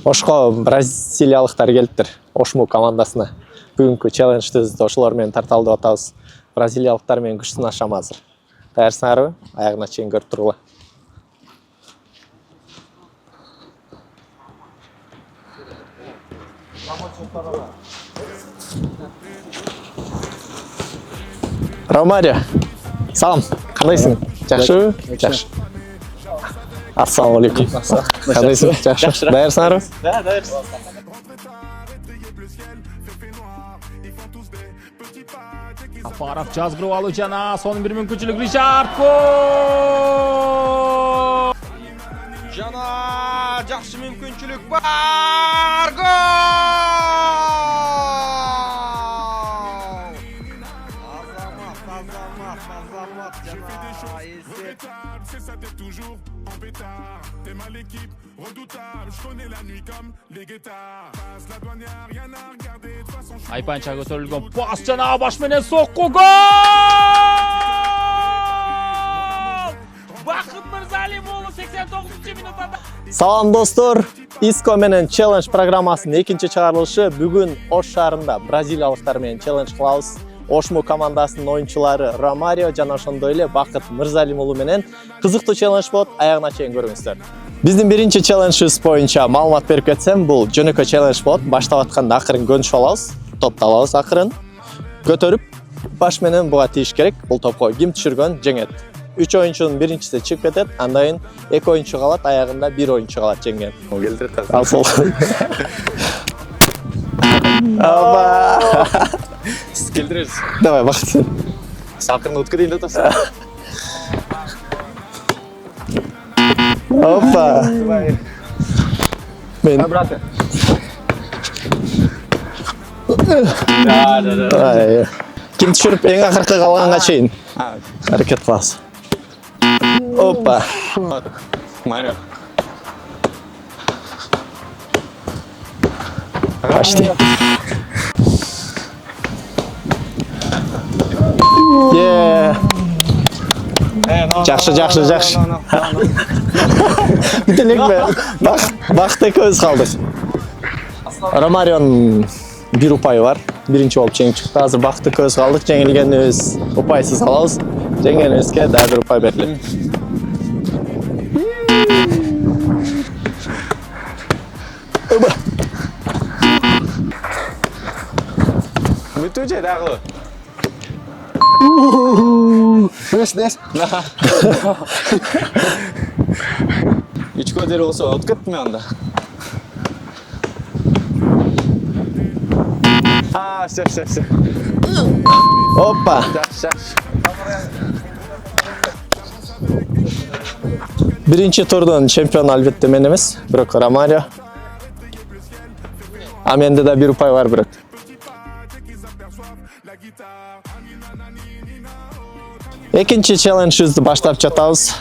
Ошко бразилиялыктар келиптир. Ошму командасына. Бүгүнкү челленджди ошолор менен тарталдып атабыз. Бразилиялыктар менен күч сынашам азыр. Даярсыңарбы? Аягына чейин көрүп тургула. Ромарио. Салам. Кандайсың? Жакшыбы? Жакшы. Ассаламу алейкум. Кандайсың? Жакшы. Даярсыңарбы? Да, даярсыз. Апаров жазгырып алуу жана сонун бир мүмкүнчүлүк Ричард гол! Жана жакшы мүмкүнчүлүк бар. Гол! Азамат жана эсеп. Айпанча көтөрүлгөн пас жана баш менен сокку гол! Бакыт Мырзалим уулу 89-минутада. Салам достор. Иско менен челлендж программасынын экинчи чыгарылышы бүгүн Ош шаарында бразилиялыктар менен челлендж кылабыз. Ошму командасынын оюнчулары Ромарио жана ошондой эле Бакыт Мырзалим уулу менен кызыктуу челлендж болот. Аягына чейин көрүңүздөр. Биздин биринчи челленджибиз боюнча маалымат берип кетсем, бул жөнөкөй челлендж болот. Баштап атканда акырын көнүшүп алабыз. Топто алабыз акырын. Көтөрүп, баш менен буга тийиш керек. Бул топко ким түшүргөн жеңет. 3 оюнчунун биринчиси чыгып кетет, андан кийин 2 оюнчу калат, аягында 1 оюнчу калат жеңген. Келдирет азыр. Ал сол. Аба. Сиз келдиресиз. Давай, Бакыт. Акырын өткөрөйүн деп атасыз. Опа. Мен. Брат. Да. Ким түшүрүп эң акыркы калганга чейин аракет кылабыз. Опа. Марио. Почти. Жакшы. Бүтүнүкпү? Бакыт экөөбүз калдык. Ромарионун 1 упайы бар. Биринчи болуп жеңип чыкты. Азыр Бакыт экөөбүз калдык. Жеңилгенибиз упайсыз калабыз. Жеңгенибизге дагы 1 упай берилет. Бүтү же дагы. Нес. Үчкө дер болсо өтүп кеттим анда. Все. Опа. Жакшы. Биринчи турдун чемпиону албетте мен эмес, бирок Ромарио. А менде да 1 упай бар бирок. Экинчи челленджибизди баштап жатабыз.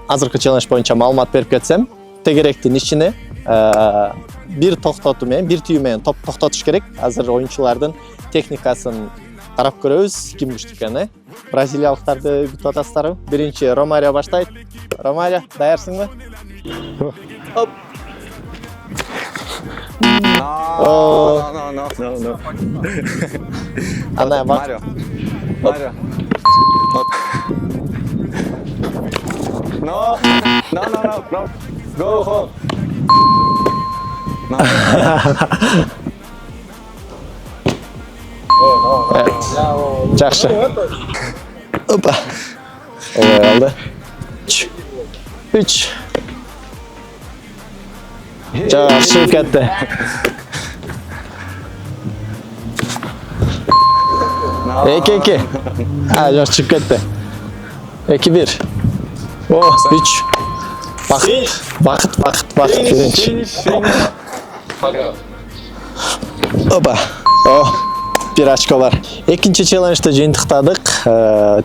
Азыркы челлендж боюнча маалымат берип кетсем, тегеректин ичине бир токтотуу менен, бир түйүү менен топ токтотуш керек. Азыр оюнчулардын техникасын карап көрөбүз, ким күчтүү экенин. Бразилиялыктарды күтүп атасыздарбы? Биринчи Ромарио баштайт. Ромарио, даярсыңбы? Оп. No. Андай бар. Марио. No. Go home. Жакшы. Опа. Ой, алды. 3. Жакшы кетти. Эки. Жак чыгып кетти. 2-1. О, 3. Бакыт биринчи. Опа. О, 1 очко бар. Экинчи челленджди жыйынтыктадык.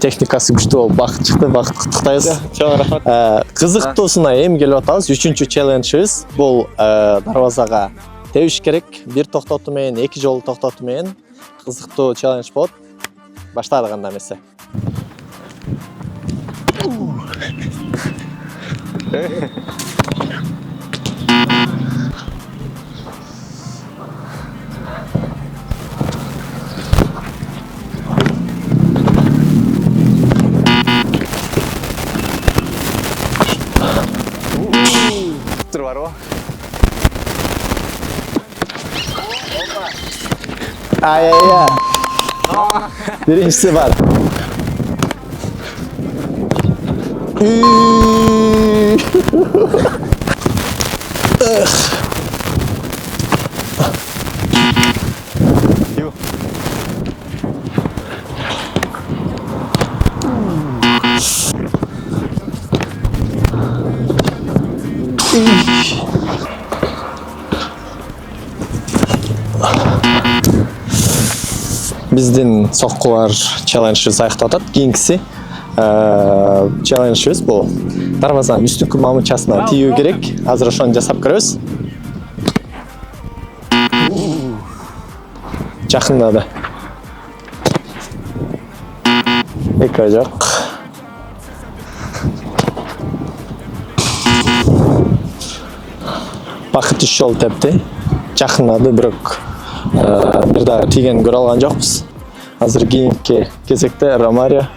Техникасы күчтүү болуп Бакыт чыкты. Бакыт куттуктайбыз. Чоң рахмат. Кызыктуусуна эми келип атабыз. 3-чү челленджибиз бул дарбазага тебиш керек. 1 токтотуу менен, 2 жолу токтотуу менен кызыктуу челлендж болот. Баштадык анда эмесе. Коптер бар го. Ай-яй-яй. Birinchisi var. Ю. Биздин соккулар челленджибиз аякталып атат. Кийинкиси челленджибиз бул дарбазанын үстүнкү мамычасына тийүү керек. Азыр ошону жасап көрөбүз. Жакындады. Эки жок. Бакыт үч жолу тепти. Жакындады, бирок бир дагы тийгенин көрө алган жокпуз. Азыр кийинки кезекте Ромарио.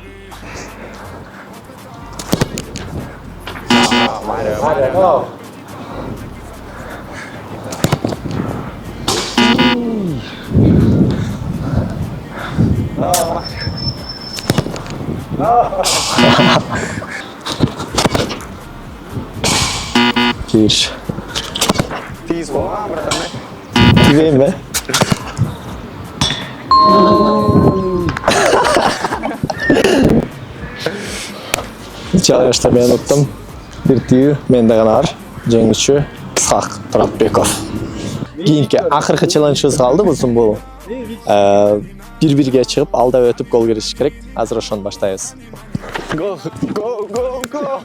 Кир. Тиз болгон, братан. Тигейин бе? Челленджда мен уттум. Бир тийүү менде гана бар. Жеңүүчү Исхак Туратбеков. Кийинки акыркы челленджибиз калды, бул бир-бирге чыгып, алдап өтүп гол кириш керек. Азыр ошону баштайбыз. Go, go, go, go.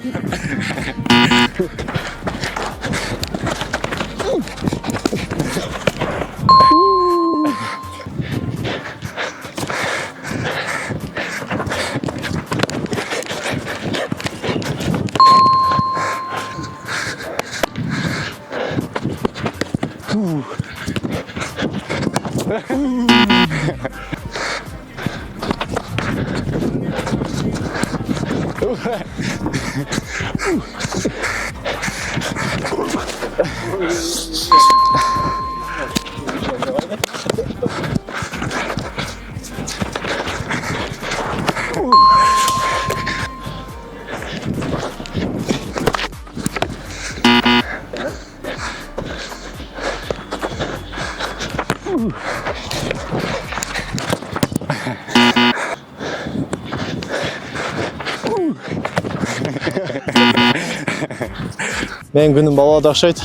Мен күнүм болоод окшойт.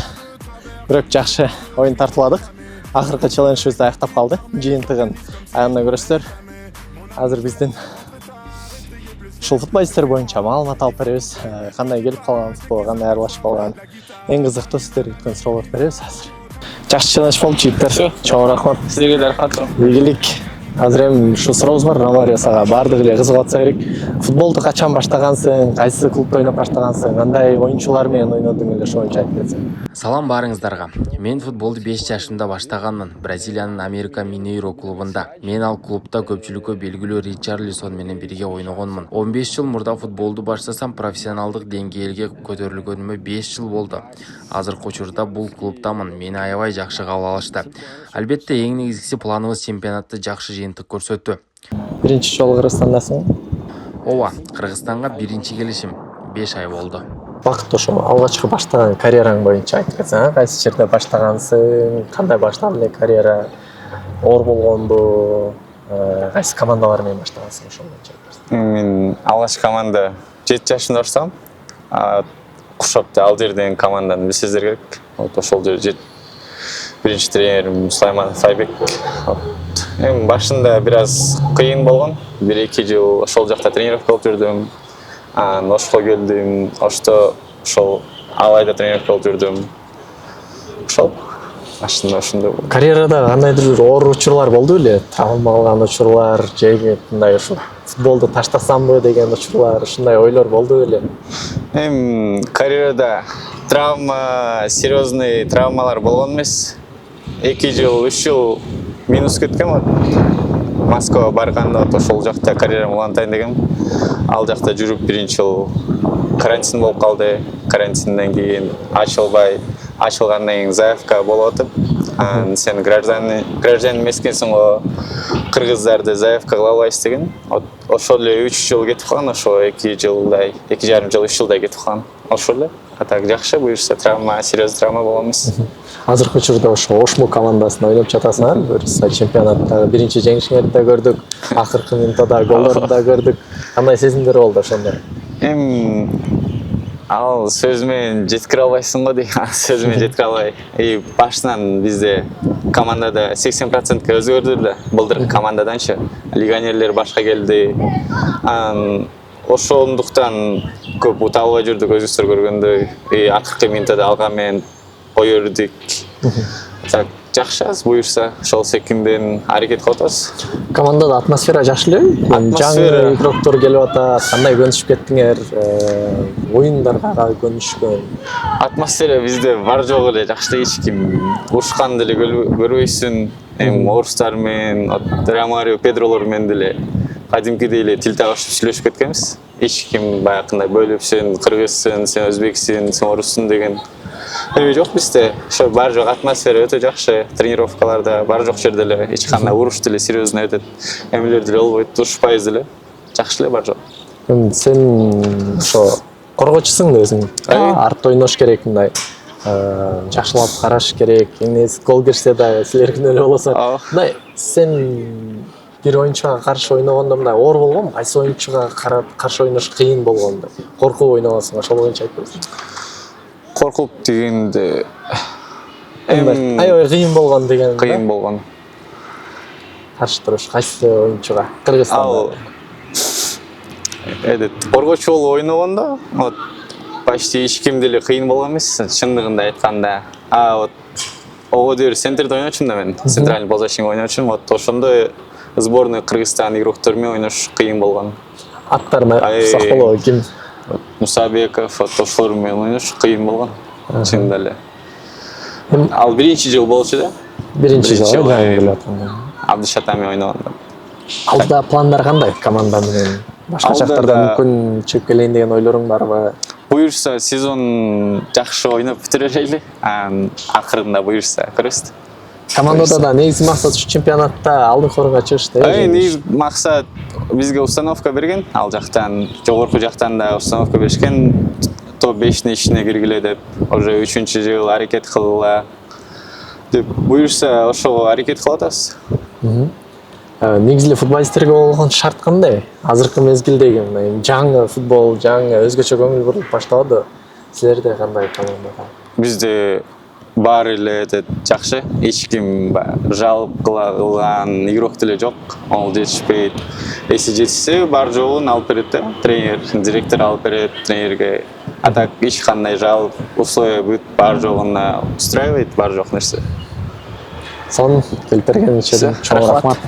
Бирок жакшы оюн тартыладык. Акыркы челленджибизди аяктап калды. Жыйынтыгын аягында көрөсүздөр. Азыр биздин ушул футболисттер боюнча маалымат алып беребиз. Кандай келип калган футбол, кандай аралашып калган. Эң кызыктуу сиздерге өткөн суроолорду беребиз азыр. Жакшы челлендж болуп жигиттер. Чоң рахмат. Сизге да рахмат. Ийгилик. Азыр эми ушу сурообуз бар. Ромарио сага бардыгы эле кызыгып атса керек. Футболду качан баштагансың? Кайсы клубда ойноп баштагансың? Кандай оюнчулар менен ойнодуң эле ошо боюнча айтып берсең. Салам барыңыздарга. Мен футболду 5 жашымда баштаганмын. Бразилиянын Америка Минейро клубунда. Мен ал клубда көпчүлүккө белгилүү Ричарлисон менен бирге ойногонмун. 15 жыл мурда футболду баштасам, профессионалдык деңгээлге көтөрүлгөнүмө 5 жыл болду. Азыркы учурда бул клубдамын. Мени аябай жакшы кабыл алышты. Албетте эң негизгиси планыбыз чемпионатты жакшы жыйынтык көрсөттү. Биринчи жолу Кыргызстандасың? Ооба, Кыргызстанга биринчи келишим 5 ай болду. Бакыт ошо алгачкы баштаган карьераң боюнча айтып кетсең, кайсы жерде баштагансың, кандай башталды эле карьера, оор болгонду, кайсы командалар менен баштагансың ошол боюнча айтып берсең. Мен алгачкы команда 7 жашымда баштагам. Кушапты ал жерден команданы билсеңиздер керек. Вот ошол жерде биринчи тренерим Сулайманов Айбек. Эми башында бир аз кыйын болгон. 1-2 жыл ошол жакта тренировка кылып жүрдүм. Ошко келдим. Ошол Алайда тренировка кылып жүрдүм. Ошол башында ошондой болду. Карьерада кандайдыр бир оор учурлар болду беле? Травма алган учурлар, же мындай ушул футболду таштасамбы деген учурлар, ушундай ойлор болду беле? Эми карьерада серьезный травмалар болгон эмес. 2 жыл, 3 жыл минус кеткен. Москвага барганда ошол жакта карьерам улантайын дегем. Ал жакта жүрүп биринчи жыл карантин болуп калды. Карантинден кийин ачылгандан кийин заявка болуп атып, сен гражданин эмес экенсиң го, кыргыздарды заявка кыла албайсыз деген. Ошол эле 3 жыл кетип калган, ошо 2 жарым жыл 3 жылдай кетип калган. Ошол эле. А так жакшы, буюрса серьезный травма болгон эмес. Азыркы учурда ошо Ошму командасында ойноп жатасыңар. Буюрса чемпионаттагы биринчи жеңишиңерди да көрдүк, акыркы минутта голдорду да көрдүк. Кандай сезимдер болду ошондо? Ал сөз менен жеткире албайсың го дейм. Сөз менен жеткире албай. Башынан бизде командада 80%га өзгөрдү да. Былдыркы командаданчы легионерлер башка келди. Ошондуктан көп ута албай жүрдүк, өзүңүздөр көргөндөй. Акыркы минутта алган менен ой өрдүк. Так, жакшы, буюрса ошол секинден аракет кылып атабыз. Командада атмосфера жакшы элеби? Жаңы игроктор келип атат, кандай көнүшүп кеттиңер? Оюндарга көнүшкөн? Атмосфера бизде бар жок эле жакшы, эч ким ушкан деле көрбөйсүң. Орустар менен, Ромарио, Педролор менен деле кадимкидей эле тил табышып сүйлөшүп кеткенбиз. Эч ким баягындай бөлүпсүн, кыргызсың, сен өзбексиң, сен оруссуң деген жок бизде. Ошо бар жок, атмосфера өтө жакшы. Тренировкаларда бар жок жерде эле эч кандай уруш деле серьезно өтөт. Эмелер деле болбойт, урушпайбыз деле. Жакшы эле бар жок. Сен ошо коргоочусуң да өзүң. Артта ойнош керек, мындай жакшылап караш керек. Эмес гол кирсе да силердин эле болосо. Мындай сен бир оюнчуга каршы ойногондо мындай оор болгонбу? Кайсы оюнчуга каршы ойнош кыйын болгондо? Коркуп ойногонсуң, ошол боюнча айтпайсың? Коркуп дегенде аябай кыйын болгон деген. Кыйын болгон. Каршы туруш кайсы оюнчуга? Кыргызстанда. Коргоочу болуп ойногондо, почти эч ким деле кыйын болгон эмес, чындыгында айтканда. Ого дер центрде ойночумун да мен. Центральный полузащитник ойночумун. Ошондо сборной Кыргызстан игроктор менен ойнош кыйын болгон. Аттар сак болобу, ким? Мусабеков, ошолор менен ойнош кыйын болгон. Чындап эле. Ал биринчи жыл болчу да. Биринчи жыл ойлоп Абдышат менен ойногондо. Алда пландар кандай команда менен? Башка жактарда мүмкүн чыгып келейин деген ойлоруң барбы? Буюрса сезон жакшы ойноп бүтүрө элейли. Акырында буюрса көрөсүз. Командада да негизи максат ушу чемпионатта алдыңкы орунга чыгыш да. Негизи максат бизге установка берген. Ал жактан, жогорку жактан да установка беришкен. Топ-5 ичине киргиле деп, уже 3-чү жыл аракет кылгыла деп буюрса ошого аракет кылып атабыз. Негизи футболисттерге болгон шарт кандай? Азыркы мезгилдеги жаңы футбол, жаңы өзгөчө көңүл бурулуп баштабады. Силерде кандай командада? Бизде баары эле жакшы. Эч ким жалып кылган игрок деле жок. Ал жетишпейт. Эси жетишсе бар жогун алып берет да. Тренер, директор алып берет тренерге. А так эч кандай жалып, условия бүт бар жогуна устраивайт, бар жок нерсе. Сон келип берген үчүн чоң рахмат.